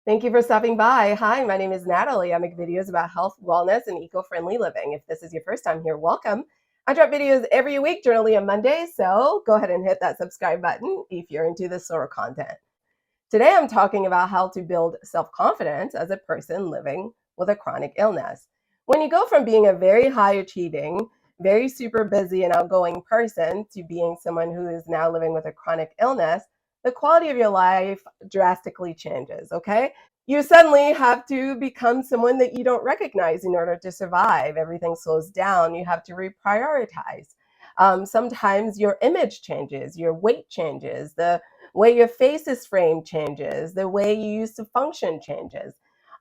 Thank you for stopping by. Hi, my name is Natalie. I make videos about health, wellness, and eco-friendly living. If this is your first time here, welcome. I drop videos every week, generally on Monday, so go ahead and hit that subscribe button if you're into this sort of content. Today, I'm talking about how to build self-confidence as a person living with a chronic illness. When you go from being a very high-achieving, very super busy and outgoing person to being someone who is now living with a chronic illness, the quality of your life drastically changes, okay? You suddenly have to become someone that you don't recognize in order to survive. Everything slows down. You have to reprioritize. Sometimes your image changes, your weight changes, the way your face is framed changes, the way you used to function changes.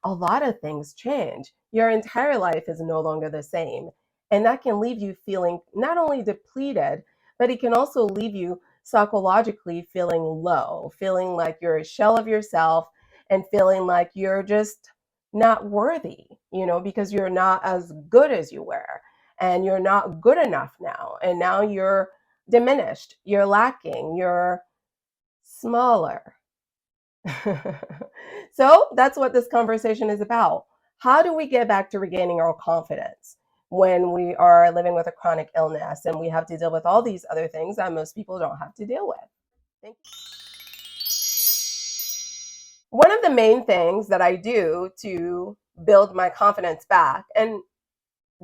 A lot of things change. Your entire life is no longer the same. And that can leave you feeling not only depleted, but it can also leave you psychologically feeling low, feeling like you're a shell of yourself and feeling like you're just not worthy, because you're not as good as you were and you're not good enough now. And now you're diminished, you're lacking, you're smaller. So that's what this conversation is about. How do we get back to regaining our confidence when we are living with a chronic illness and we have to deal with all these other things that most people don't have to deal with? Thank you. One of the main things that I do to build my confidence back, and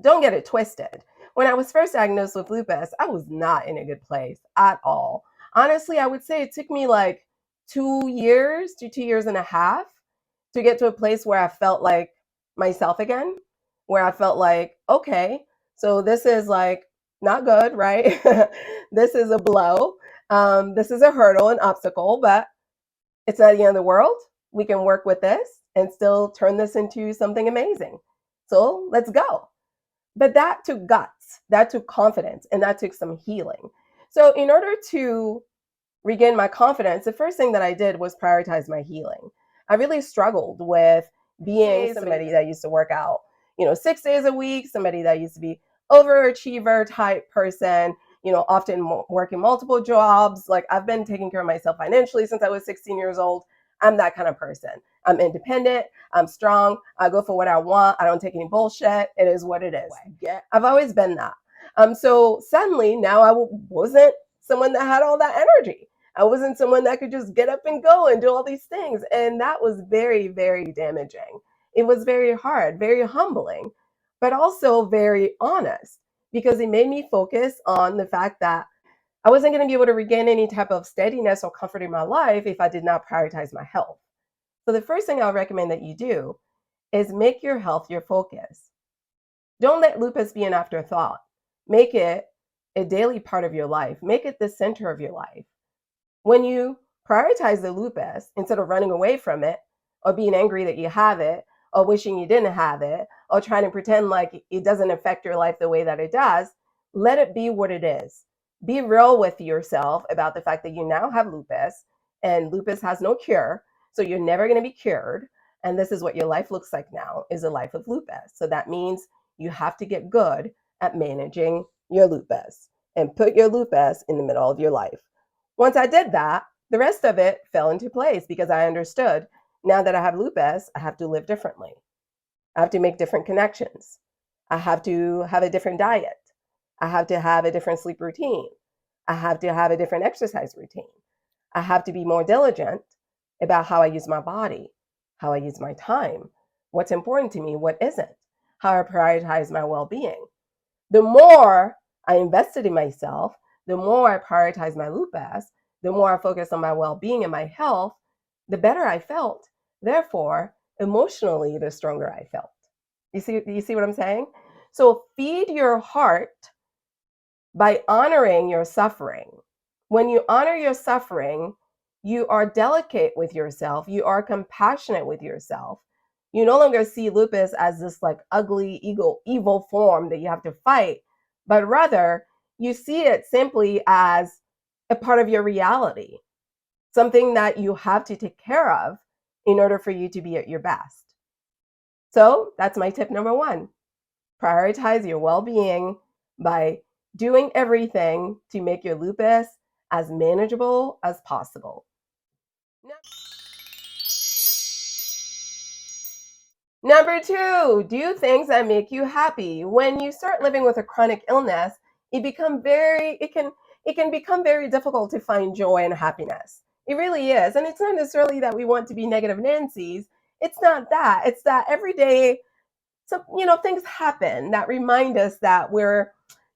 don't get it twisted, when I was first diagnosed with lupus, I was not in a good place at all. Honestly, I would say it took me like 2 years to 2 years and a half to get to a place where I felt like myself again, where I felt like, okay, so this is like not good, right? This is a blow. This is a hurdle, an obstacle, but it's not the end of the world. We can work with this and still turn this into something amazing. So let's go. But that took guts, that took confidence, and that took some healing. So in order to regain my confidence, the first thing that I did was prioritize my healing. I really struggled with being somebody that used to work out, 6 days a week, somebody that used to be overachiever type person, often working multiple jobs. Like I've been taking care of myself financially since I was 16 years old. I'm that kind of person. I'm independent. I'm strong. I go for what I want. I don't take any bullshit. It is what it is. I've always been that. So suddenly now I wasn't someone that had all that energy. I wasn't someone that could just get up and go and do all these things. And that was very, very damaging. It was very hard, very humbling, but also very honest because it made me focus on the fact that I wasn't going to be able to regain any type of steadiness or comfort in my life if I did not prioritize my health. So the first thing I'll recommend that you do is make your health your focus. Don't let lupus be an afterthought. Make it a daily part of your life. Make it the center of your life. When you prioritize the lupus, instead of running away from it or being angry that you have it or wishing you didn't have it or trying to pretend like it doesn't affect your life the way that it does, let it be what it is. Be real with yourself about the fact that you now have lupus and lupus has no cure. So you're never going to be cured. And this is what your life looks like now, is a life of lupus. So that means you have to get good at managing your lupus and put your lupus in the middle of your life. Once I did that, the rest of it fell into place because I understood now that I have lupus, I have to live differently. I have to make different connections. I have to have a different diet. I have to have a different sleep routine. I have to have a different exercise routine. I have to be more diligent about how I use my body, how I use my time, what's important to me, what isn't, how I prioritize my well-being. The more I invested in myself, the more I prioritized my lupus, the more I focused on my well-being and my health, the better I felt. Therefore, emotionally, the stronger I felt. You see what I'm saying? So feed your heart by honoring your suffering. When you honor your suffering, you are delicate with yourself. You are compassionate with yourself. You no longer see lupus as this like ugly, evil form that you have to fight, but rather you see it simply as a part of your reality, something that you have to take care of in order for you to be at your best. So that's my tip number one. Prioritize your well-being by doing everything to make your lupus as manageable as possible. Number two, do things that make you happy. When you start living with a chronic illness, it can become very difficult to find joy and happiness. It really is. And it's not necessarily that we want to be negative Nancy's. It's not that. It's that every day, things happen that remind us that we're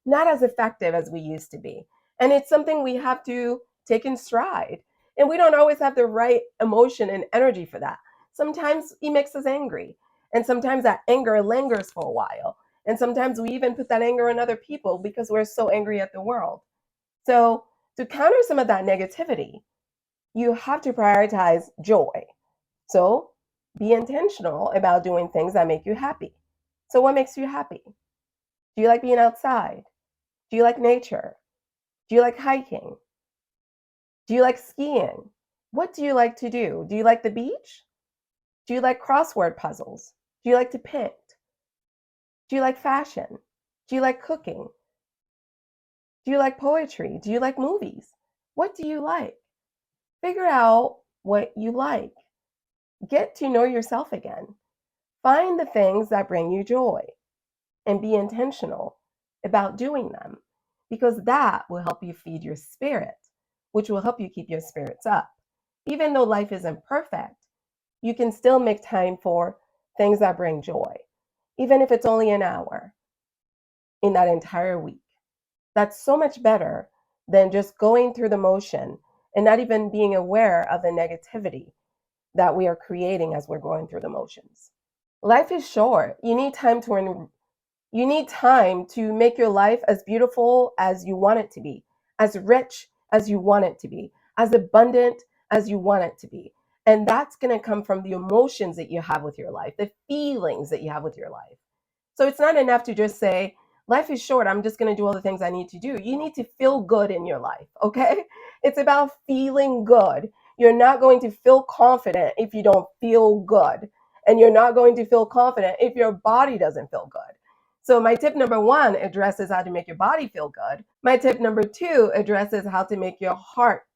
not as effective as we used to be. And it's something we have to take in stride. And we don't always have the right emotion and energy for that. Sometimes it makes us angry. And sometimes that anger lingers for a while. And sometimes we even put that anger on other people because we're so angry at the world. So, to counter some of that negativity, you have to prioritize joy. So, be intentional about doing things that make you happy. So, what makes you happy? Do you like being outside? Do you like nature? Do you like hiking? Do you like skiing? What do you like to do? Do you like the beach? Do you like crossword puzzles? Do you like to paint? Do you like fashion? Do you like cooking? Do you like poetry? Do you like movies? What do you like? Figure out what you like. Get to know yourself again. Find the things that bring you joy and be intentional about doing them because that will help you feed your spirit, which will help you keep your spirits up. Even though life isn't perfect, you can still make time for things that bring joy, even if it's only an hour in that entire week. That's so much better than just going through the motion and not even being aware of the negativity that we are creating as we're going through the motions. Life is short. You need time to make your life as beautiful as you want it to be, as rich as you want it to be, as abundant as you want it to be. And that's going to come from the emotions that you have with your life, the feelings that you have with your life. So it's not enough to just say, life is short. I'm just going to do all the things I need to do. You need to feel good in your life, okay? It's about feeling good. You're not going to feel confident if you don't feel good. And you're not going to feel confident if your body doesn't feel good. So my tip number one addresses how to make your body feel good. My tip number two addresses how to make your heart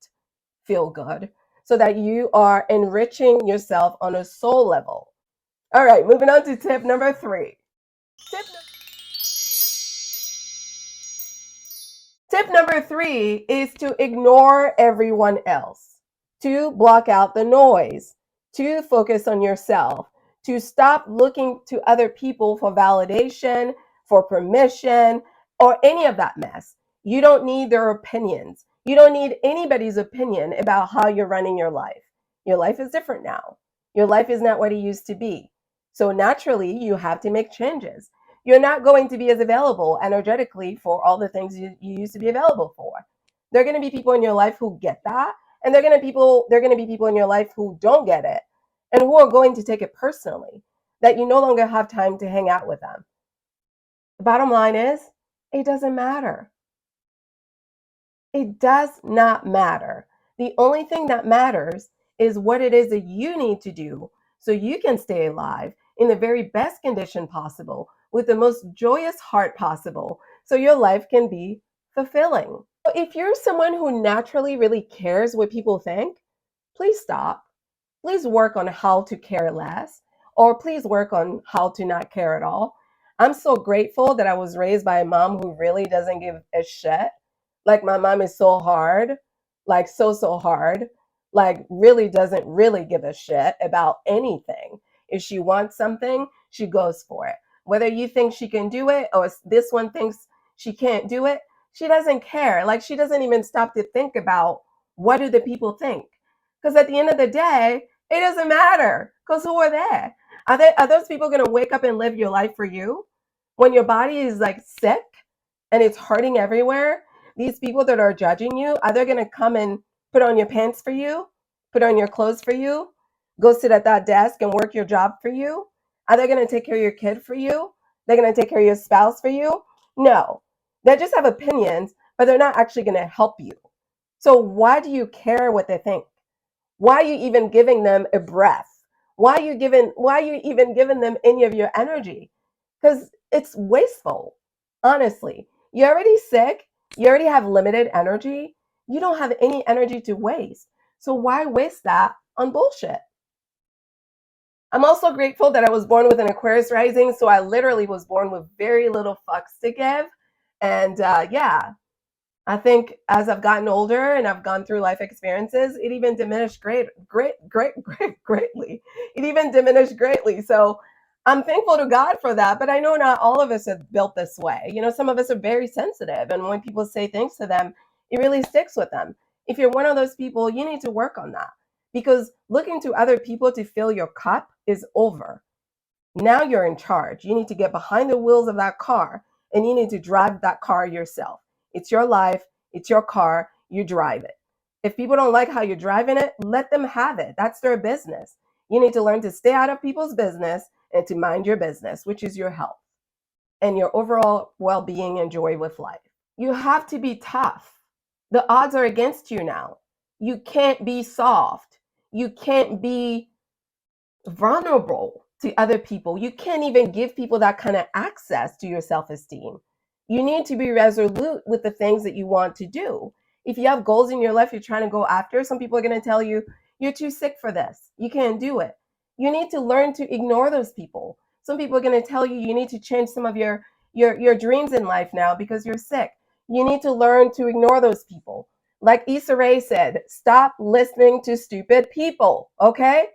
feel good so that you are enriching yourself on a soul level. All right, moving on to tip number three. Tip Tip number three is to ignore everyone else, to block out the noise, to focus on yourself, to stop looking to other people for validation, for permission, or any of that mess. You don't need their opinions. You don't need anybody's opinion about how you're running your life. Your life is different now. Your life is not what it used to be. So naturally, you have to make changes. You're not going to be as available energetically for all the things you used to be available for. There are going to be people in your life who get that, and there are going to be people in your life who don't get it and who are going to take it personally that you no longer have time to hang out with them. The bottom line is, it doesn't matter. It does not matter. The only thing that matters is what it is that you need to do so you can stay alive in the very best condition possible with the most joyous heart possible so your life can be fulfilling. If you're someone who naturally really cares what people think, please stop. Please work on how to care less, or please work on how to not care at all. I'm so grateful that I was raised by a mom who really doesn't give a shit. Like, my mom is so hard, like, so hard, like, really doesn't really give a shit about anything. If she wants something, she goes for it. Whether you think she can do it or this one thinks she can't do it, she doesn't care. Like, she doesn't even stop to think about what do the people think. Because at the end of the day, it doesn't matter because who are they? Are those people going to wake up and live your life for you when your body is like sick and it's hurting everywhere? These people that are judging you, are they going to come and put on your pants for you, put on your clothes for you, go sit at that desk and work your job for you? Are they going to take care of your kid for you? They're going to take care of your spouse for you? No, they just have opinions, but they're not actually going to help you. So why do you care what they think? Why are you even giving them a breath? Why are you even giving them any of your energy? Because it's wasteful, honestly. You're already sick, you already have limited energy, you don't have any energy to waste. So why waste that on bullshit? I'm also grateful that I was born with an Aquarius rising, so I literally was born with very little fucks to give. And yeah, I think as I've gotten older and I've gone through life experiences, it even diminished greatly. It even diminished greatly. So I'm thankful to God for that. But I know not all of us are built this way. You know, some of us are very sensitive. And when people say things to them, it really sticks with them. If you're one of those people, you need to work on that. Because looking to other people to fill your cup is over. Now you're in charge. You need to get behind the wheels of that car and you need to drive that car yourself. It's your life, it's your car, you drive it. If people don't like how you're driving it, let them have it. That's their business. You need to learn to stay out of people's business and to mind your business, which is your health and your overall well-being and joy with life. You have to be tough. The odds are against you now. You can't be soft. You can't be vulnerable to other people. You can't even give people that kind of access to your self-esteem. You need to be resolute with the things that you want to do. If you have goals in your life you're trying to go after, some people are going to tell you, you're too sick for this. You can't do it. You need to learn to ignore those people. Some people are going to tell you you need to change some of your dreams in life now because you're sick. You need to learn to ignore those people. Like Issa Rae said, stop listening to stupid people, okay?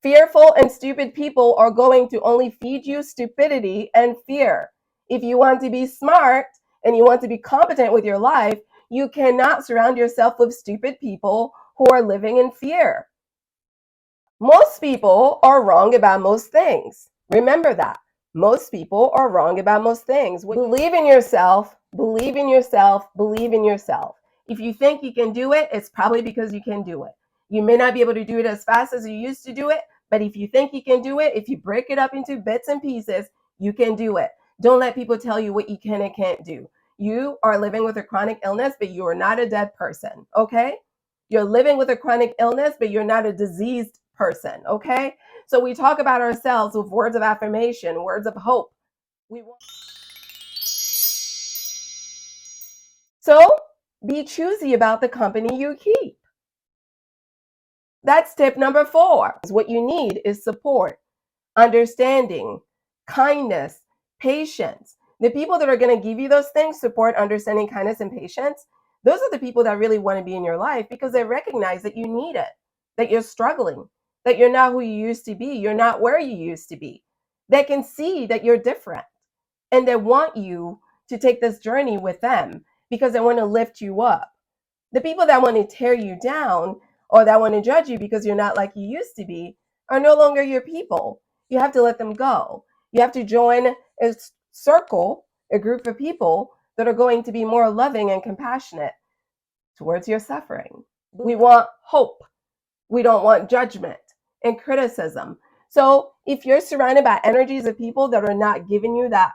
Fearful and stupid people are going to only feed you stupidity and fear. If you want to be smart and you want to be competent with your life, you cannot surround yourself with stupid people who are living in fear. Most people are wrong about most things. Remember that. Most people are wrong about most things. Believe in yourself, believe in yourself, believe in yourself. If you think you can do it, it's probably because you can do it. You may not be able to do it as fast as you used to do it, but if you think you can do it, if you break it up into bits and pieces, you can do it. Don't let people tell you what you can and can't do. You are living with a chronic illness, but you are not a dead person, okay? You're living with a chronic illness, but you're not a diseased person, okay? So we talk about ourselves with words of affirmation, words of hope. So be choosy about the company you keep. That's tip number 4. What you need is support, understanding, kindness, patience. The people that are going to give you those things, support, understanding, kindness, and patience, those are the people that really want to be in your life because they recognize that you need it, that you're struggling, that you're not who you used to be, you're not where you used to be. They can see that you're different and they want you to take this journey with them because they want to lift you up. The people that want to tear you down or that want to judge you because you're not like you used to be are no longer your people. You have to let them go. You have to join a circle, a group of people that are going to be more loving and compassionate towards your suffering. We want hope. We don't want judgment and criticism. So if you're surrounded by energies of people that are not giving you that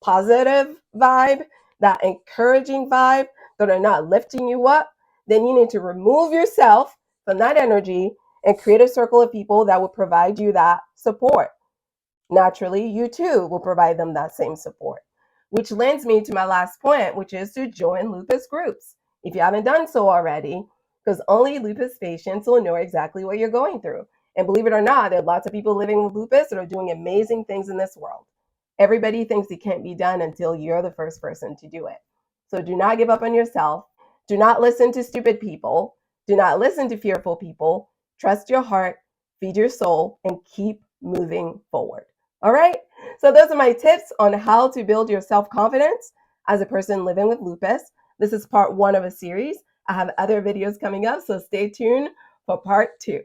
positive vibe, that encouraging vibe, that are not lifting you up, then you need to remove yourself from that energy and create a circle of people that will provide you that support. Naturally, you too will provide them that same support, which lends me to my last point, which is to join lupus groups. If you haven't done so already, because only lupus patients will know exactly what you're going through. And believe it or not, there are lots of people living with lupus that are doing amazing things in this world. Everybody thinks it can't be done until you're the first person to do it. So do not give up on yourself. Do not listen to stupid people. Do not listen to fearful people. Trust your heart, feed your soul, and keep moving forward. All right? So those are my tips on how to build your self-confidence as a person living with lupus. This is part 1 of a series. I have other videos coming up, so stay tuned for part 2.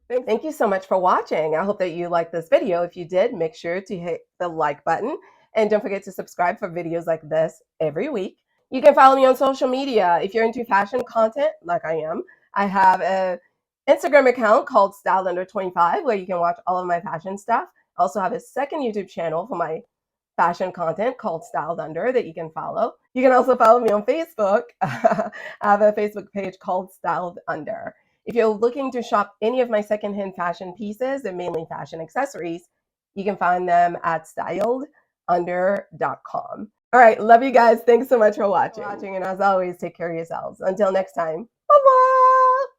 Thank you so much for watching. I hope that you liked this video. If you did, make sure to hit the like button and don't forget to subscribe for videos like this every week. You can follow me on social media. If you're into fashion content, like I am, I have an Instagram account called StyledUnder25 where you can watch all of my fashion stuff. I also have a second YouTube channel for my fashion content called Styled Under that you can follow. You can also follow me on Facebook. I have a Facebook page called Styled Under. If you're looking to shop any of my secondhand fashion pieces, they're mainly fashion accessories, you can find them at styledunder.com. All right, love you guys. Thanks so much for watching. And as always, take care of yourselves. Until next time, bye-bye.